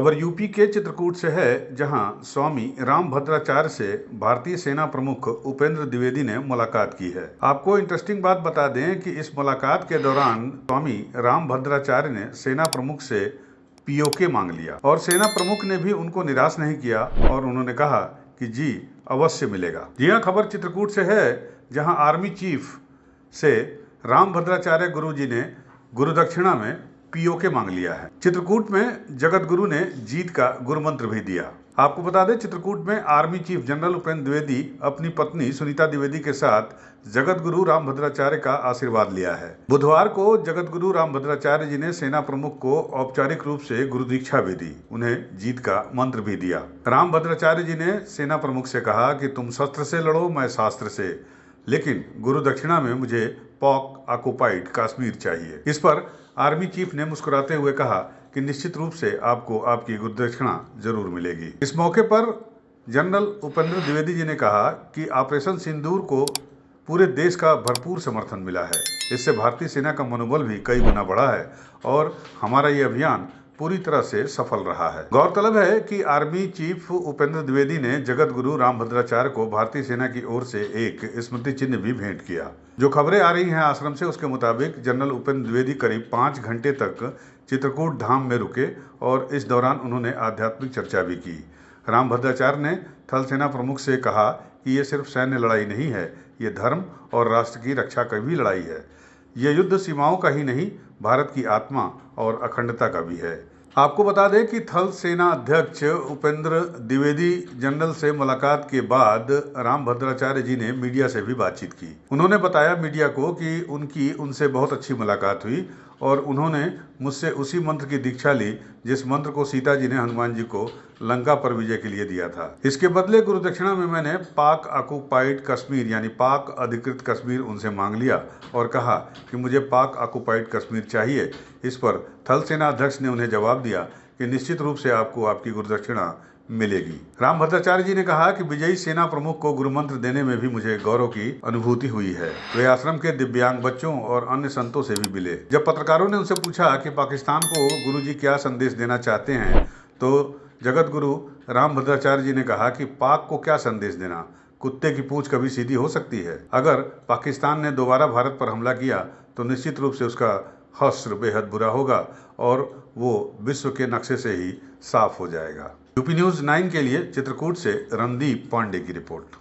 खबर यूपी के चित्रकूट से है, जहां स्वामी रामभद्राचार्य से भारतीय सेना प्रमुख उपेंद्र द्विवेदी ने मुलाकात की है। आपको इंटरेस्टिंग बात बता दें कि इस मुलाकात के दौरान स्वामी रामभद्राचार्य ने सेना प्रमुख से पीओके मांग लिया और सेना प्रमुख ने भी उनको निराश नहीं किया और उन्होंने कहा कि जी अवश्य मिलेगा। जी हाँ, खबर चित्रकूट से है, जहां आर्मी चीफ से रामभद्राचार्य गुरुजी ने गुरुदक्षिणा में पीओके मांग लिया है। चित्रकूट में जगत गुरु ने जीत का गुरु मंत्र भी दिया। आपको बता दें, चित्रकूट में army chief general Upendra Dwivedi अपनी पत्नी सुनीता द्विवेदी के साथ जगत गुरु रामभद्राचार्य का आशीर्वाद लिया है। बुधवार को जगत गुरु रामभद्राचार्य जी ने सेना प्रमुख को औपचारिक रूप से गुरु दीक्षा भी दी, उन्हें जीत का मंत्र भी दिया। रामभद्राचार्य जी ने सेना प्रमुख से कहा कि तुम शस्त्र से लड़ो, मैं शास्त्र से, लेकिन गुरु दक्षिणा में मुझे पाक ऑक्युपाइड कश्मीर चाहिए। इस पर आर्मी चीफ ने मुस्कुराते हुए कहा कि निश्चित रूप से आपको आपकी गुरु दक्षिणा जरूर मिलेगी। इस मौके पर जनरल उपेंद्र द्विवेदी जी ने कहा कि ऑपरेशन सिंदूर को पूरे देश का भरपूर समर्थन मिला है। इससे भारतीय सेना का मनोबल भी कई गुना बढ़ा है और हमारा ये अभियान पूरी तरह से सफल रहा है। गौरतलब है कि आर्मी चीफ उपेंद्र द्विवेदी ने जगत गुरु रामभद्राचार्य को भारतीय सेना की ओर से एक स्मृति चिन्ह भी भेंट किया। जो खबरें आ रही हैं आश्रम से, उसके मुताबिक जनरल उपेंद्र द्विवेदी करीब 5 घंटे तक चित्रकूट धाम में रुके और इस दौरान उन्होंने आध्यात्मिक चर्चा भी की। रामभद्राचार्य ने थल सेना प्रमुख से कहा कि ये सिर्फ सैन्य लड़ाई नहीं है, ये धर्म और राष्ट्र की रक्षा की भी लड़ाई है। ये युद्ध सीमाओं का ही नहीं, भारत की आत्मा और अखंडता का भी है। आपको बता दें कि थल सेना अध्यक्ष उपेंद्र द्विवेदी जनरल से मुलाकात के बाद रामभद्राचार्य जी ने मीडिया से भी बातचीत की। उन्होंने बताया मीडिया को कि उनकी उनसे बहुत अच्छी मुलाकात हुई और उन्होंने मुझसे उसी मंत्र की दीक्षा ली जिस मंत्र को सीता जी ने हनुमान जी को लंका पर विजय के लिए दिया था। इसके बदले गुरु दक्षिणा में मैंने पाक ऑक्युपाइड कश्मीर यानी पाक अधिकृत कश्मीर उनसे मांग लिया और कहा कि मुझे पाक ऑक्युपाइड कश्मीर चाहिए। इस पर थल सेना अध्यक्ष ने उन्हें जवाब दिया कि निश्चित रूप से आपको आपकी गुरु दक्षिणा मिलेगी। रामभद्राचार्य जी ने कहा कि विजयी सेना प्रमुख को गुरु मंत्र देने में भी मुझे गौरव की अनुभूति हुई है। वे आश्रम के दिव्यांग बच्चों और अन्य संतों से भी मिले। जब पत्रकारों ने उनसे पूछा कि पाकिस्तान को गुरुजी क्या संदेश देना चाहते हैं, तो जगत गुरु रामभद्राचार्य जी ने कहा कि पाक को क्या संदेश देना, कुत्ते की पूंछ कभी सीधी हो सकती है। अगर पाकिस्तान ने दोबारा भारत पर हमला किया तो निश्चित रूप से उसका हश्र बेहद बुरा होगा और वो विश्व के नक्शे से ही साफ हो जाएगा। यूपी न्यूज़ 9 के लिए चित्रकूट से रणदीप पांडे की रिपोर्ट।